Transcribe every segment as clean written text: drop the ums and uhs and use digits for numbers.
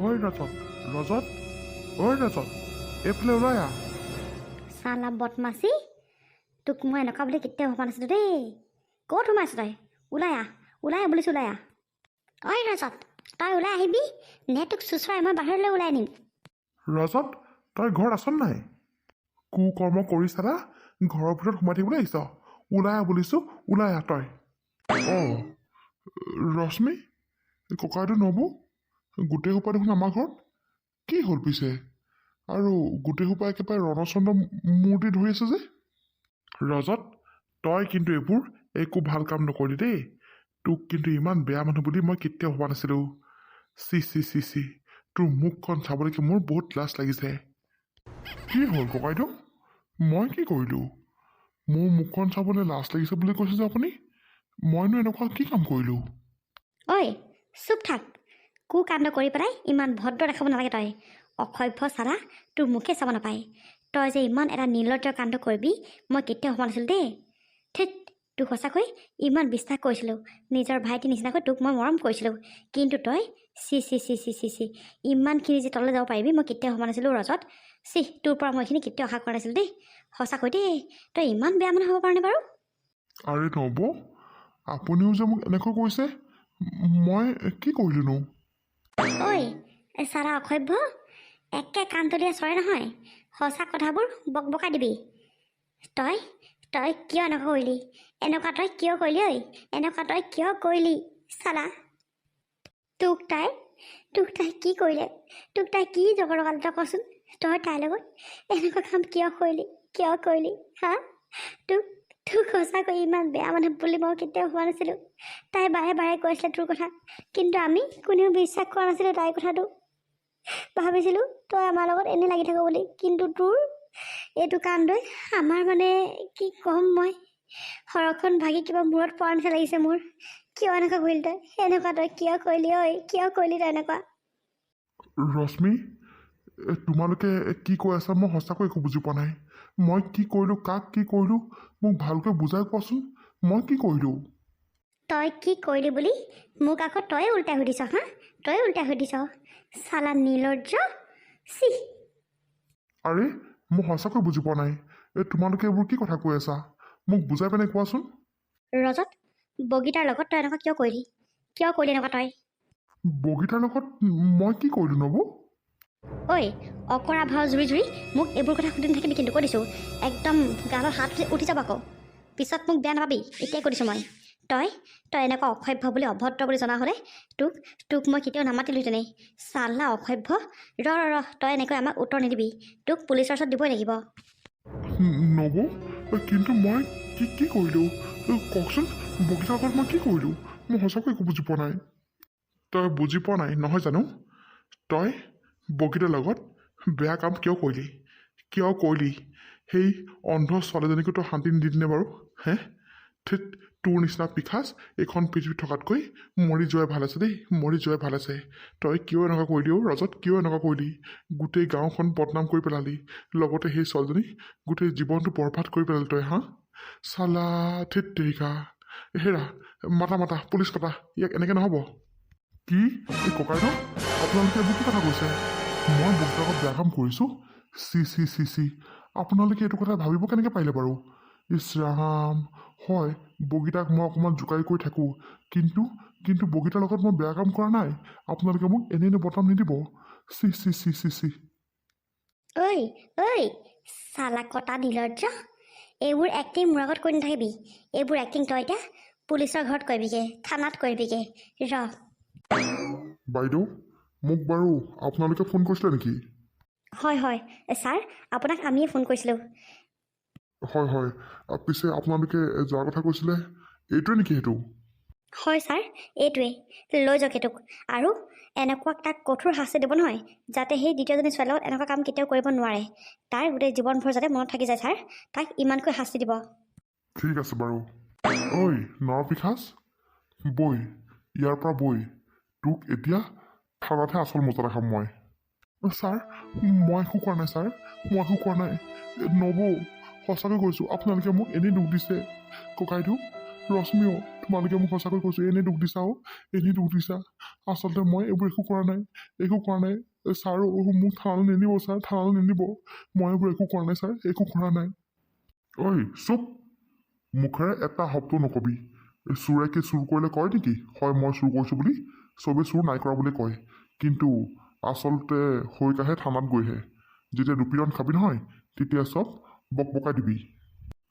ঐ ৰজত ৰজত ঐ ৰজত এইফালে ওলাই আহ। চালা বদমাচি, তোক মই এনেকুৱা বুলি কেতিয়াও ভবা নাছিলোঁ দেই। ক'ত সোমাইছ তই? ওলাই আহ বুলিছোঁ, ওলাই আহ। ঐ ৰজত, তই ওলাই আহিবি নে তোক চুচৰাই মই বাহিৰলৈ ওলাই নিম। ৰজত তই ঘৰত আছ নাই? কুকৰ্ম কৰিছা না? ঘৰৰ ভিতৰত সোমাই থাকিবলৈ আহিছ? ওলাই আহ বুলিছোঁ, ওলাই আহ তই। অঁ ৰশ্মি, ককাইদেউ নবৌ, গোটেই সোপা দেখোন আমাৰ ঘৰত। কি হ'ল পিছে? আৰু গোটেই সোপা একেবাৰে ৰণচন্দ্ৰ মূৰ্তি ধৰি আছে যে। ৰজত, তই কিন্তু এইবোৰ একো ভাল কাম নকৰিলি দেই। তোক কিন্তু ইমান বেয়া মানুহ বুলি মই কেতিয়াও ভবা নাছিলোঁ। চি চি চি চি, তোৰ মুখখন চাবলৈকে মোৰ বহুত লাজ লাগিছে। কি হ'ল ককাইদেউ? মই কি কৰিলোঁ? মোৰ মুখখন চাবলৈ লাজ লাগিছে বুলি কৈছে যে আপুনি? মইনো এনেকুৱা কি কাম কৰিলোঁ? ঐ চুপ থাক, কু কাণ্ড কৰি পেলাই ইমান ভদ্ৰ দেখাব নালাগে তই। অসভ্য চালা, তোৰ মুখে চাব নাপায়। তই যে ইমান এটা নিৰ্লজ্জ কাণ্ড কৰিবি মই কেতিয়াও ভবা নাছিলোঁ দেই। থেত, তোক সঁচাকৈ ইমান বিশ্বাস কৰিছিলোঁ। নিজৰ ভাইটি নিচিনাকৈ তোক মই মৰম কৰিছিলোঁ, কিন্তু তই C C C C C C ইমানখিনি যে তললৈ যাব পাৰিবি মই কেতিয়াও ভবা নাছিলোঁ ৰজত। চি, তোৰ পৰা মই এইখিনি কেতিয়াও আশা কৰা নাছিলোঁ দেই। সঁচাকৈ দেই, তই ইমান বেয়া মানুহ হ'ব পাৰনে বাৰু? আৰে নবৌ, আপুনিও যে মোক এনেকৈ কৈছে, মই কি কৰিলোঁনো? ঐ চালা অসভ্য, একে কাণতলীয়া চৰে নহয়। সঁচা কথাবোৰ বকবকাই দিবি। তই তই কিয় এনেকুৱা কৰিলি? এনেকুৱা তই কিয় কৰিলি? ঐ এনেকুৱা তই কিয় কৰিলি চালা? তোক তাই কি কৰিলে? তোক তাই কি জগৰ লগালে তই কচোন? তই তাইৰ লগত এনেকুৱা কাম কিয় কৰিলি হা? তোক সঁচাকৈ ইমান বেয়া মানুহ বুলি মই কেতিয়াও হোৱা নাছিলোঁ। তাই বাৰে বাৰে কৈছিলে তোৰ কথা, কিন্তু আমি কোনেও বিশ্বাস কৰা নাছিলোঁ তাইৰ কথাটো। ভাবিছিলোঁ তই আমাৰ লগত এনেই লাগি থাকো বুলি, কিন্তু তোৰ এইটো কাণ্ডই আমাৰ মানে কি ক'ম মই, সৰখন ভাগি কিবা মূৰত পৰা নিচিনা লাগিছে মোৰ। কিয় এনেকুৱা কৰিলি তই? এনেকুৱা তই কিয় কৰিলি? ঐ কিয় কৰিলি তই এনেকুৱা? ৰশ্মি, তোমালোকে কি কৈ আছা মই সঁচাকৈ একো বুজি পোৱা নাই। মই কি কৰিলোঁ, কাক কি কৰিলোঁ, মোক ভালকৈ বুজাই কোৱাচোন। মই কি কৰিলোঁ? তই কি কৰিলি বুলি মোক আকৌ তই উল্টাই সুধিছ হা? তই উল্টাই সুধিছ চালা নিৰ্লজ্জ, চি। আৰে মই সঁচাকৈ বুজি পোৱা নাই। তোমালোকে এইবোৰ কি কথা কৈ আছা? মোক বুজাই পেলাই কোৱাচোন। ৰজত, বগীতাৰ লগত তই এনেকুৱা কিয় কৰিলি এনেকুৱা তই? বগীতাৰ লগত মই কি কৰিলোঁ নবৌ? ঐ অকৰা ভাও জুৰি মোক এইবোৰ কথা সুধি নাথাকিবি কিন্তু কৈ দিছোঁ। একদম গালত হাত উঠি যাব আকৌ, পিছত মোক বেয়া নাপাবি। এতিয়াই কৈ দিছোঁ মই, তই এনেকুৱা অসভ্য বুলি অভদ্ৰ বুলি জনা হ'লে তোক মই কেতিয়াও নামাতিলোহেঁতেনেই। চালা অসভ্য, ৰ তই এনেকৈ আমাক উত্তৰ নিদিবি। তোক পুলিচৰ ওচৰত দিবই লাগিব। নবৌ, কিন্তু মই কি কৰিলোঁ কওকচোন। বগীতাৰ লগত মই কি কৰিলোঁ? মই সঁচাকৈ একো বুজি পোৱা নাই। তই বুজি পোৱা নাই নহয় জানো? তই বগীতাৰ লগত বেয়া কাম কিয় কৰিলি? সেই অন্ধ ছোৱালীজনীকো তই শান্তি নিদিলি বাৰু? হে, ঠিক তোৰ নিচিনা পিশাচ এইখন পৃথিৱীত থকাতকৈ মৰি যোৱাই ভাল আছে দেই, মৰি যোৱাই ভাল আছে। তই কিয় এনেকুৱা কৰিলি অ' ৰজত? কিয় এনেকুৱা কৰিলি? গোটেই গাঁওখন বদনাম কৰি পেলালি, লগতে সেই ছোৱালীজনী গোটেই জীৱনটো বৰবাদ কৰি পেলালি তই, হা? চালা ঠিক তেৰিকা। হেৰা, মাতা পুলিচ মাতা, ইয়াক এনেকৈ নহ'ব। কি এই ককাইদেউ, আপোনালোকে এইবোৰ কি কথা কৈছে? মই বগীতাৰ লগত বেয়া কাম কৰিছোঁ? চি আপোনালোকে এইটো কথা ভাবিব কেনেকৈ পাৰিলে বাৰু? ইছ ৰাম, হয় বগীতাক মই অকণমান জোকাৰি কৰি থাকোঁ, কিন্তু বগীতাৰ লগত মই বেয়া কাম কৰা নাই। আপোনালোকে মোক এনেই বদনাম নিদিব। চি। ঐ চালা কটা নিৰ্লজ্জ, এইবোৰ এক্টিং মোৰ আগত কৰি নাথাকিবি। এইবোৰ এক্টিং তই এতিয়া পুলিচৰ ঘৰত কৰিবিগৈ, থানাত কৰিবিগৈ। ৰ বাইদেউ, মোক বাৰু আপোনালোকে ফোন কৰিছিলে নেকি? হয় ছাৰ, আপোনাক আমিয়ে ফোন কৰিছিলোঁ। হয়, পিছে আপোনালোকে যোৱাৰ কথা কৈছিলে, এইটোৱে নেকি সেইটো? হয় ছাৰ, এইটোৱেই। লৈ যাওক এইটোক, আৰু এনেকুৱা তাক কঠোৰ শাস্তি দিব নহয়, যাতে সেই দ্বিতীয়জনী ছোৱালীৰ লগত এনেকুৱা কাম কেতিয়াও কৰিব নোৱাৰে। তাৰ গোটেই জীৱনভৰ যাতে মনত থাকি যায় ছাৰ, তাক ইমানকৈ শাস্তি দিব। ঠিক আছে বাৰু। ঐ নৰপিশাচ, বৈ ইয়াৰ পৰা বৈ। তোক এতিয়া থানাতহে আচল মজা দেখাম মই। ছাৰ, মই একো কৰা নাই ছাৰ, মই একো কৰা নাই। নবৌ, সঁচাকৈ কৈছোঁ, আপোনালোকে মোক এনেই দুখ দিছে। ককাইদেউ, ৰশ্মিও তোমালোকে মোক সঁচাকৈ কৈছোঁ এনেই দুখ দিছা এনেই দুখ দিছা আচলতে মই এইবোৰ একো কৰা নাই ছাৰো মোক থানালৈ নিনিব ছাৰ থানালৈ নিনিব মই এইবোৰ একো কৰা নাই ছাৰ একো কৰা নাই ঐ চুপ মুখেৰে এটা শব্দ নকবি চোৰে কি চুৰ কৰিলে কয় নেকি হয় মই চুৰ কৰিছোঁ বুলি চবেই চুৰ নাই কৰা বুলি কয় কিন্তু আচলতে হৈকাহে থানাত গৈহে যেতিয়া দুপিৰণ খাবি নহয় তেতিয়া চব বকবকাই দিবি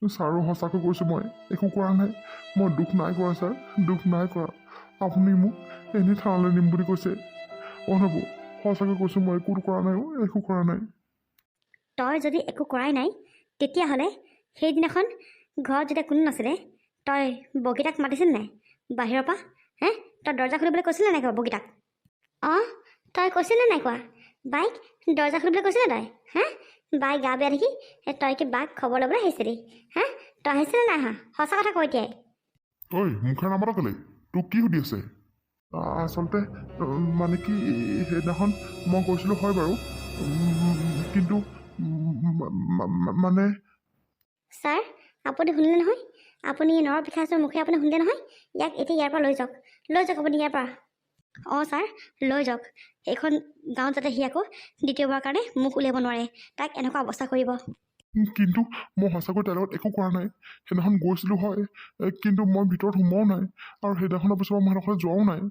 ছাৰো সঁচাকৈ কৈছোঁ মই একো কৰা নাই মই দুখ নাই কৰা ছাৰ দুখ নাই কৰা আপুনি মোক এনেই থানালৈ নিম বুলি কৈছে নহ'ব সঁচাকৈ কৈছোঁ মই একো কৰা নাই একো কৰা নাই তই যদি একো কৰাই নাই তেতিয়াহ'লে সেইদিনাখন ঘৰত যেতিয়া কোনো নাছিলে তই বগীতাক মাতিছিল নাই বাহিৰৰ পৰা হে তই দৰ্জা খুলিবলৈ কৈছিলে নাই কোৱা বগীতাক অঁ তই কৈছিলে নাই কোৱা বাইক দৰ্জা খুলিবলৈ কৈছিলে তই হে বাই গা বেয়া দেখি তই কি বাক খবৰ ল'বলৈ আহিছিলি হে তই আহিছিলে নাই অহা সঁচা কথা কৈ এতিয়াই ঐ মুখেৰে নামাত কেলে তোক কি সুধি আছে আচলতে মানে কি সেইদিনাখন মই কৈছিলোঁ হয় বাৰু কিন্তু মানে ছাৰ আপুনি শুনিলে নহয় আপুনি নৰ পিঠাচৰ মুখে আপুনি শুনিলে নহয় ইয়াক এতিয়া ইয়াৰ পৰা লৈ যাওক আপুনি ইয়াৰ পৰা অঁ ছাৰ লৈ যাওক এইখন গাঁৱত যাতে সি আকৌ দ্বিতীয়বাৰৰ কাৰণে মুখ উলিয়াব নোৱাৰে তাক এনেকুৱা অৱস্থা কৰিব কিন্তু মই সঁচাকৈ তাৰ লগত একো কৰা নাই সেইদিনাখন গৈছিলোঁ হয় কিন্তু মই ভিতৰত সোমোৱাও নাই আৰু সেইদিনাখনৰ পিছত মই সেইডোখৰত যোৱাও নাই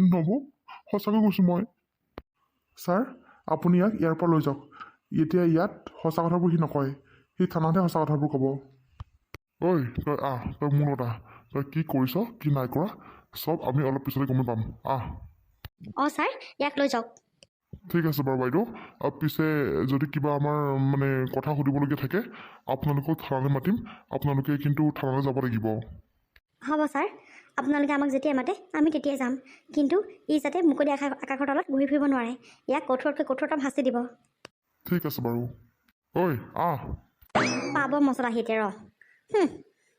নব সঁচাকৈ কৈছোঁ মই ছাৰ আপুনি ইয়াক ইয়াৰ পৰা লৈ যাওক এতিয়া ইয়াত সঁচা কথাবোৰ সি নকয় সি থানাতহে সঁচা কথাবোৰ ক'ব ঐ তই তই মোৰ লগত তই কি কৰিছ কি নাই কৰা চব আমি অলপ পিছতে গমেই পাম অঁ ছাৰ ইয়াক লৈ যাওক ঠিক আছে বাৰু বাইদেউ পিছে যদি কিবা আমাৰ মানে কথা সুধিবলগীয়া থাকে আপোনালোকক থানালৈ মাতিম আপোনালোকে কিন্তু থানালৈ যাব লাগিব হ'ব ছাৰ আপোনালোকে আমাক যেতিয়াই মাতে আমি তেতিয়াই যাম কিন্তু ই যাতে মুকলি আকাশৰ তলত ঘূৰি ফুৰিব নোৱাৰে ইয়াক কঠোৰতকৈ কঠোৰতম শাস্তি দিব ঠিক আছে বাৰু ঐ পাব মছলা সিহঁতে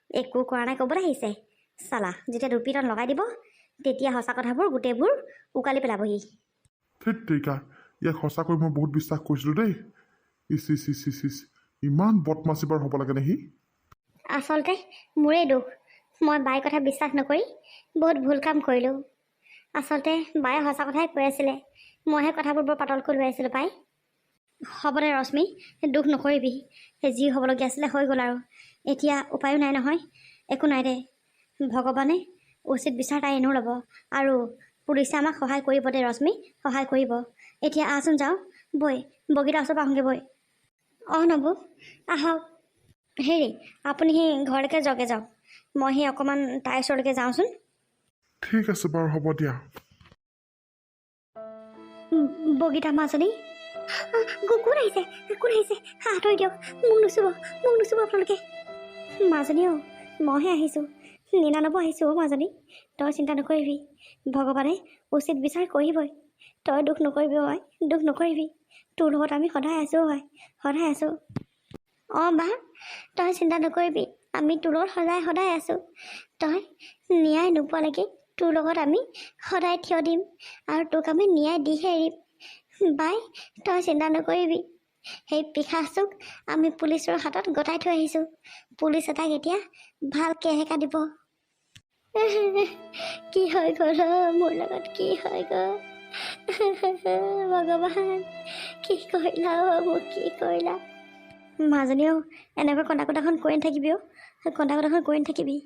একো কৰা নাই ক'বলৈ আহিছে চালা যেতিয়া দুপিটন লগাই দিব তেতিয়া সঁচা কথাবোৰ গোটেইবোৰ উকালি পেলাবহি ঠিক তেৰিকা ইয়াক সঁচাকৈ মই বহুত বিশ্বাস কৰিছিলোঁ দেই ইচ ইচ ইচ ইচ ইচ ইমান বদমাচি বাৰ হ'ব লাগে নে সি আচলতে মোৰেই দুখ মই বাইৰ কথা বিশ্বাস নকৰি বহুত ভুল কাম কৰিলোঁ আচলতে বায়ে সঁচা কথাই কৈ আছিলে মইহে কথাবোৰ বৰ পাতলকৈ লৈ আছিলোঁ পাই হ'ব দে ৰশ্মি দুখ নকৰিবি যি হ'বলগীয়া আছিলে হৈ গ'ল আৰু এতিয়া উপায়ো নাই নহয় একো নাই দে ভগৱানে উচিত বিচাৰ তাই এনেও ল'ব আৰু পুলিচে আমাক সহায় কৰিব দে ৰশ্মি সহায় কৰিব এতিয়া আহচোন যাওঁ বৈ বগীতা ওচৰৰ পৰা আহোঁগৈ বৈ অঁ নবৌ আহক হেৰি আপুনি সেই ঘৰলৈকে জগে যাওক মই সেই অকণমান তাইৰ ওচৰলৈকে যাওঁচোন ঠিক আছে বাৰু হ'ব দিয়া বগীতা মাজনী কোন আহিছে আঁতৰি দিয়ক মোক নুচুব আপোনালোকে মাজনীও মইহে আহিছোঁ নিনানব আহিছোঁ মাজনী তই চিন্তা নকৰিবি ভগৱানে উচিত বিচাৰ কৰিবই তই দুখ নকৰিবি দুখ নকৰিবি তোৰ লগত আমি সদায় আছোঁ সদায় আছোঁ অঁ বা তই চিন্তা নকৰিবি আমি তোৰ লগত সদায় আছোঁ তই ন্যায় নোপোৱালৈকে তোৰ লগত আমি সদায় থিয় দিম আৰু তোক আমি ন্যায় দিহে এৰিম বাই তই চিন্তা নকৰিবি সেই পিশাচটোক আমি পুলিচৰ হাতত গতাই থৈ আহিছোঁ পুলিচ এটাক এতিয়া ভালকৈ হেকা দিব কি হৈ গ'ল মোৰ লগত কি হৈ গ'ল ভগৱান কি কৰিলা মোক কি কৰিলা মাজনীও এনেকৈ কন্দা-কটাখন কৰি নাথাকিবি কন্দা-কটাখন কৰি নাথাকিবি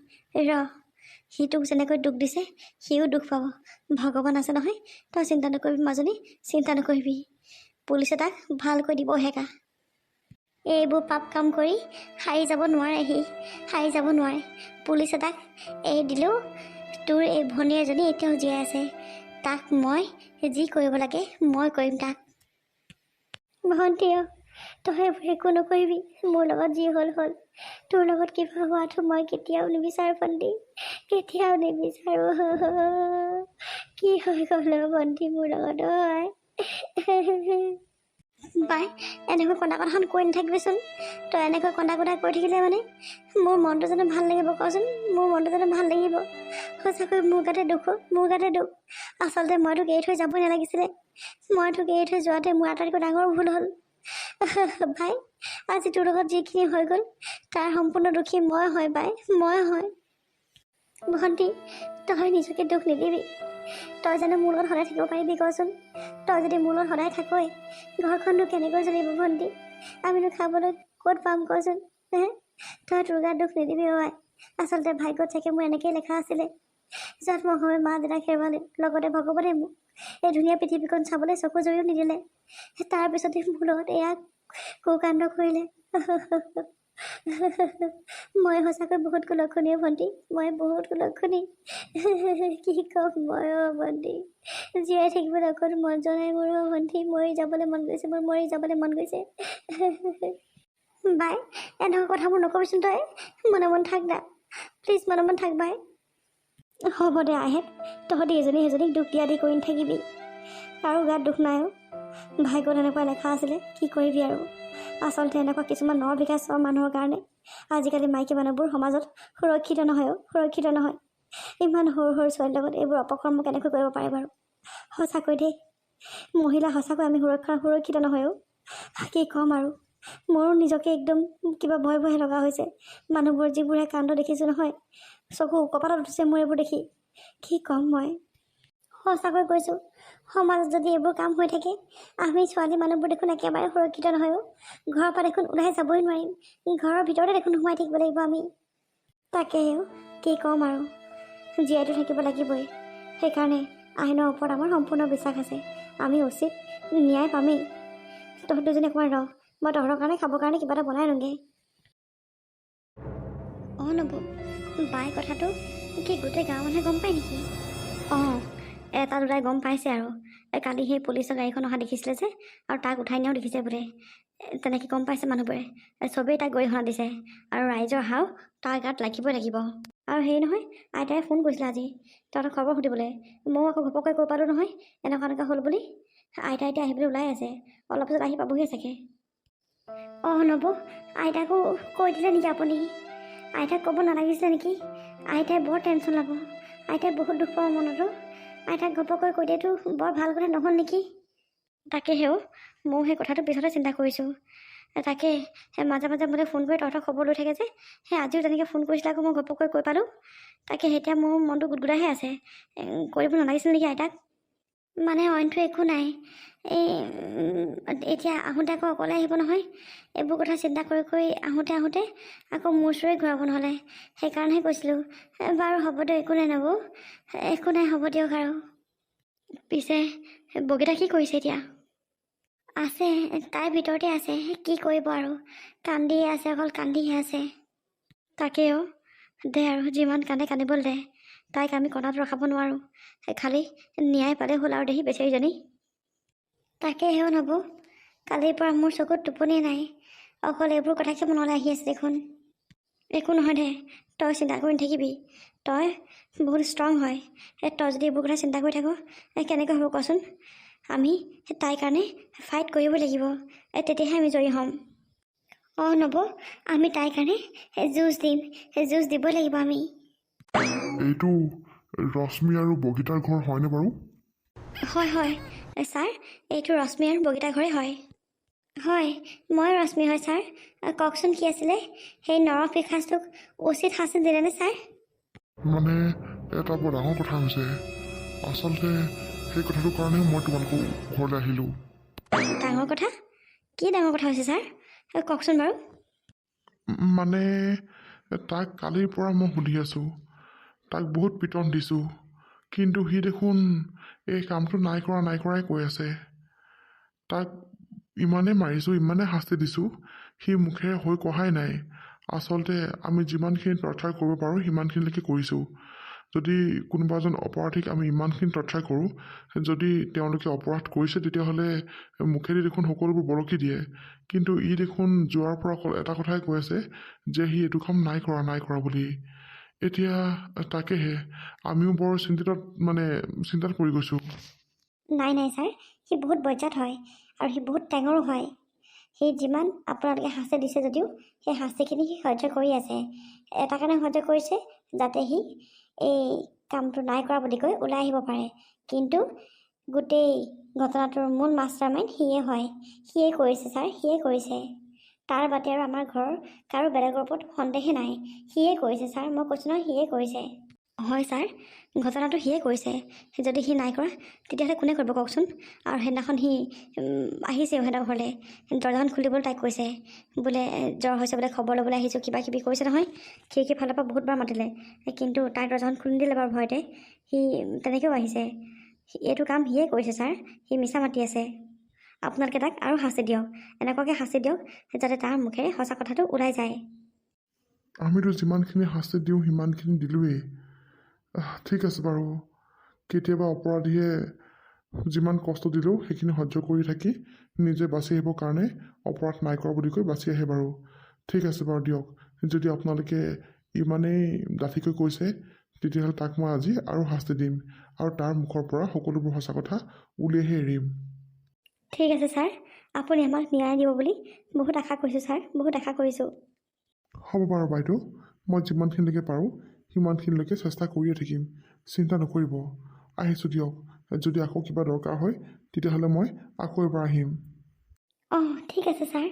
সিটোক যেনেকৈ দুখ দিছে সিও দুখ পাব ভগৱান আছে নহয় তই চিন্তা নকৰিবি মাজনী চিন্তা নকৰিবি পুলিচে তাক ভালকৈ দিব হেকা এইবোৰ পাপ কাম কৰি সাৰি যাব নোৱাৰে পুলিচে তাক এৰি দিলেও তোৰ এই ভনী এজনী এতিয়াও জীয়াই আছে তাক মই যি কৰিব লাগে মই কৰিম তাক ভণ্টিও তই একো নকৰিবি মোৰ লগত যি হ'ল তোৰ লগত কিবা হোৱাটো মই কেতিয়াও নিবিচাৰোঁ ভণ্টি কেতিয়াও নিবিচাৰোঁ কি হৈ গ'ল ভণ্টি মোৰ লগত বাই এনেকৈ কন্দা-কটাখন কৈ নাথাকিবিচোন তই এনেকৈ কন্দা-কটা কৰি থাকিলে মানে মোৰ মনটো জানো ভাল লাগিব কচোন মোৰ মনটো জানো ভাল লাগিব সঁচাকৈ মোৰ গাতে দুখ আচলতে মই তোক এৰি থৈ যাবই নালাগিছিলে মই তোক এৰি থৈ যোৱাতে মোৰ আটাইতকৈ ডাঙৰ ভুল হ'ল ভাই আজি তোৰ লগত যিখিনি হৈ গ'ল তাৰ সম্পূৰ্ণ দোষী মই হয় বাই মই হয় ভণ্টি তই নিজকে দুখ নিদিবি। তই জানো মোৰ লগত সদায় থাকিব পাৰিবি কচোন? তই যদি মোৰ লগত সদায় থাকই ঘৰখননো কেনেকৈ চলিব ভণ্টি? আমিনো খাবলৈ ক'ত পাম কচোন? তই তোৰ গাত দুখ নিদিবি অ আই। আচলতে ভাগ্যত চাগে মোৰ এনেকেই লেখা আছিলে। জন্ম হৈ মা দেউতাক হেৰুৱালে, লগতে ভগৱানে মোক এই ধুনীয়া পৃথিৱীখন চাবলৈ চকু জৰিও নিদিলে। তাৰপিছতে মোৰ লগত এয়া কুকাণ্ড কৰিলে। মই সঁচাকৈ বহুত কুলক্ষণীয় ভণ্টি, মই বহুত কুলক্ষণী। কি ক'ম মই ভণ্টি, জীয়াই থাকিবলৈ অকণ মন যোৱা নাই মোৰ ভণ্টি। মৰি যাবলৈ মন গৈছে, মোৰ মৰি যাবলৈ মন গৈছে। বাই এনেকুৱা কথাবোৰ নকবিচোন তই। মনে মন থাক না প্লিজ, মনে মন থাক বাই। হ'ব দে আহেত, তহঁতি এজনী সিজনীক দুখ দিয়া দি কৰি নাথাকিবি। কাৰো গাত দুখ নাই। ভাগ্যত এনেকুৱা লেখা আছিলে, কি কৰিবি আৰু। আচলতে এনেকুৱা কিছুমান নৰবিকাচ মানুহৰ কাৰণে আজিকালি মাইকী মানুহবোৰ সমাজত সুৰক্ষিত নহয়, সুৰক্ষিত নহয়। ইমান সৰু সৰু ছোৱালীৰ লগত এইবোৰ অপকৰ্ম কেনেকৈ কৰিব পাৰে বাৰু? সঁচাকৈ দেই, মহিলা সঁচাকৈ আমি সুৰক্ষিত নহয়। কি ক'ম আৰু, মোৰো নিজকে একদম কিবা ভয় ভয় লগা হৈছে। মানুহবোৰ যিবোৰহে কাণ্ড দেখিছোঁ নহয়, চকু কপালত উঠিছে মোৰ এইবোৰ দেখি। কি ক'ম মই, সঁচাকৈ কৈছোঁ। সমাজত যদি এইবোৰ কাম হৈ থাকে, আমি ছোৱালী মানুহবোৰ দেখোন একেবাৰে সুৰক্ষিত নহয়। ঘৰৰ পৰা দেখোন ওলাই যাবই নোৱাৰিম, ঘৰৰ ভিতৰতে দেখোন সোমাই থাকিব লাগিব আমি। তাকেও কি ক'ম আৰু, জীয়াইতো থাকিব লাগিবই। সেইকাৰণে আইনৰ ওপৰত আমাৰ সম্পূৰ্ণ বিশ্বাস আছে। আমি উচিত ন্যায় পামেই। তহঁত দুজনী অকণমান ৰহ, মই তহঁতৰ কাৰণে খাবৰ কাৰণে কিবা এটা বনাই লওঁগৈ। অঁ নবৌ, বাই কথাটো কি গোটেই গাঁৱৰ মানুহে গম পায় নেকি? অঁ, এটা দুটাই গম পাইছে আৰু। কালি সেই পুলিচৰ গাড়ীখন অহা দেখিছিলে যে, আৰু তাক উঠাই নিয়াও দেখিছে বোলে। তেনেকৈ গম পাইছে মানুহবোৰে। চবেই তাক গৰিহণা দিছে, আৰু ৰাইজৰ হাও তাৰ গাত লাগিবই লাগিব। আৰু হেৰি নহয়, আইতাই ফোন কৰিছিলে আজি তহঁতৰ খবৰ সুধিবলৈ। ময়ো আকৌ ঘপককৈ কৈ পালোঁ নহয় এনেকুৱা এনেকুৱা হ'ল বুলি। আইতা এতিয়া আহিবলৈ ওলাই আছে, অলপ পিছত আহি পাবহি চাগে। অঁ নবৌ, আইতাকো কৈ দিলে নেকি আপুনি? আইতাক ক'ব নালাগিছিলে নেকি? আইতাই বৰ টেনশ্যন ল'ব, আইতাই বহুত দুখ পাব মনতো। আইতাক ঘপককৈ কৈ দিয়াটো বৰ ভাল কথা নহ'ল নেকি? তাকেহেও, ময়ো সেই কথাটো পিছতে চিন্তা কৰিছোঁ। তাকে মাজে মাজে মোলৈ ফোন কৰি তহঁতৰ খবৰ লৈ থাকে যে, সেই আজিও তেনেকৈ ফোন কৰিছিলে আকৌ মই ঘপককৈ কৈ পালোঁ। তাকে এতিয়া মোৰ মনটো গুদগুদাহে আছে। কৰিব নালাগিছিল নেকি আইতাক? মানে অইনটো একো নাই। এই এতিয়া আহোঁতে আকৌ অকলে আহিব নহয়। এইবোৰ কথা চিন্তা কৰি কৰি আহোঁতে আকৌ মোৰ চুৰে ঘূৰাব নহ'লে, সেইকাৰণেহে কৈছিলোঁ। বাৰু হ'ব দিয়ক, একো নাই নবৌ, একো নাই, হ'ব দিয়ক আৰু। পিছে বগীতা কি কৰিছে এতিয়া? আছে, তাইৰ ভিতৰতে আছে। কি কৰিব আৰু, কান্দিয়ে আছে, অকল কান্দিহে আছে। তাকেও দে আৰু, যিমান কান্দে কান্দিবলৈ দে। তাইক আমি কণাত ৰখাব নোৱাৰোঁ। খালি ন্যায় পালে হ'ল আৰু দেহি বেচেৰীজনী। তাকেহেও নবৌ, কালিৰ পৰা মোৰ চকুত টোপনি নাই, অকল এইবোৰ কথাকে মনলৈ আহি আছে দেখোন। একো নহয় দে, তই চিন্তা কৰি নাথাকিবি। তই বহুত ষ্ট্ৰং হয়। তই যদি এইবোৰ কথা চিন্তা কৰি থাক কেনেকৈ হ'ব কচোন? আমি তাইৰ কাৰণে ফাইট কৰিব লাগিব, তেতিয়াহে আমি জয়ী হ'ম। অঁ নবৌ, আমি তাইৰ কাৰণে যুঁজ দিম, যুঁজ দিবই লাগিব আমি। এইটো ৰশ্মি আৰু বগীতাৰ ঘৰ হয়নে বাৰু? হয় হয় ছাৰ, এইটো ৰশ্মি আৰু বগীতাৰ ঘৰে হয়। হয়, মই ৰশ্মি হয় ছাৰ। কওকচোন কি আছিলে? সেই নৰপিশাচটোক উচিত শাস্তি দিলেনে ছাৰ? মানে এটা বৰ ডাঙৰ কথা হৈছে। আচলতে সেই কথাটোৰ কাৰণে মই তোমালোকৰ ঘৰলৈ আহিলোঁ। ডাঙৰ কথা? কি ডাঙৰ কথা হৈছে ছাৰ? কওকচোন বাৰু। মানে তাক কালিৰ পৰা মই সুধি আছোঁ, তাক বহুত পিটন দিছোঁ, কিন্তু সি দেখোন এই কামটো নাই কৰাই কৈ আছে। তাক ইমানেই মাৰিছোঁ, ইমানেই শাস্তি দিছোঁ, সি মুখেৰে হৈ কহাই নাই। আচলতে আমি যিমানখিনি টৰ্চাৰ কৰিব পাৰোঁ সিমানখিনিলৈকে কৰিছোঁ। যদি কোনোবা এজন অপৰাধীক আমি ইমানখিনি টৰ্চাৰ কৰোঁ, যদি তেওঁলোকে অপৰাধ কৰিছে তেতিয়াহ'লে মুখেদি দেখোন সকলোবোৰ বৰকি দিয়ে। কিন্তু ই দেখোন যোৱাৰ পৰা অকল এটা কথাই কৈ আছে যে সি এইটো কাম নাই কৰা বুলি। এতিয়া তাকেহে আমিও বৰ চিন্তাত পৰি গৈছোঁ। নাই ছাৰ, সি বহুত বজ্জাত হয়, আৰু সি বহুত টেঙৰো হয়। সি যিমান আপোনালোকে শাস্তি দিছে যদিও সেই শাস্তিখিনি সি সহ্য কৰি আছে। এটা কাৰণে সহ্য কৰিছে, যাতে সি এই কামটো নাই কৰা বুলি কৈ ওলাই আহিব পাৰে। কিন্তু গোটেই ঘটনাটোৰ মূল মাষ্টাৰ মাইণ্ড সিয়ে হয়। সিয়ে কৰিছে ছাৰ, সিয়ে কৰিছে। তাৰ বাদে আৰু আমাৰ ঘৰৰ কাৰো বেলেগৰ ওপৰত সন্দেহে নাই। সিয়ে কৰিছে ছাৰ, মই কৈছোঁ নহয়, সিয়ে কৰিছে। হয় ছাৰ, ঘটনাটো সিয়ে কৰিছে। যদি সি নাই কৰা তেতিয়াহ'লে কোনে কৰিব কওকচোন। আৰু সেইদিনাখন সি আহিছে সিহঁতৰ ঘৰলৈ, দৰ্জাখন খুলিবলৈ তাইক কৈছে বোলে জ্বৰ হৈছে বোলে, খবৰ ল'বলৈ আহিছোঁ, কিবা কিবি কৈছে নহয়। খিৰিকীৰ ফালৰ পৰা বহুতবাৰ মাতিলে, কিন্তু তাই দৰ্জাখন খুলি দিলে বাৰু ভয়তে। সি তেনেকৈও আহিছে। এইটো কাম সিয়ে কৰিছে ছাৰ, সি মিছা মাতি আছে। আপোনালোকে তাক আৰু শাস্তি দিয়ক, এনেকুৱাকৈ শাস্তি দিয়ক যাতে তাৰ মুখেৰে সঁচা কথাটো ওলাই যায়। আমিতো যিমানখিনি শাস্তি দিওঁ সিমানখিনি দিলোঁৱেই। ঠিক আছে বাৰু, কেতিয়াবা অপৰাধীয়ে যিমান কষ্ট দিলেও সেইখিনি সহ্য কৰি থাকি নিজে বাচি আহিবৰ কাৰণে অপৰাধ নাই কৰা বুলি কৈ বাচি আহে বাৰু। ঠিক আছে বাৰু দিয়ক, যদি আপোনালোকে ইমানেই ডাঠিকৈ কৈছে তেতিয়াহ'লে তাক মই আজি আৰু শাস্তি দিম, আৰু তাৰ মুখৰ পৰা সকলোবোৰ সঁচা কথা উলিয়াইহে এৰিম। ঠিক আছে ছাৰ, আপুনি আমাক ন্যায় দিব বুলি বহুত আশা কৰিছোঁ ছাৰ, বহুত আশা কৰিছোঁ। হ'ব বাৰু বাইদেউ, মই যিমানখিনিলৈকে পাৰোঁ সিমানখিনিলৈকে চেষ্টা কৰিয়ে থাকিম, চিন্তা নকৰিব। আহিছোঁ দিয়ক, যদি আকৌ কিবা দৰকাৰ হয় তেতিয়াহ'লে মই আকৌ এবাৰ আহিম। অঁ ঠিক আছে ছাৰ।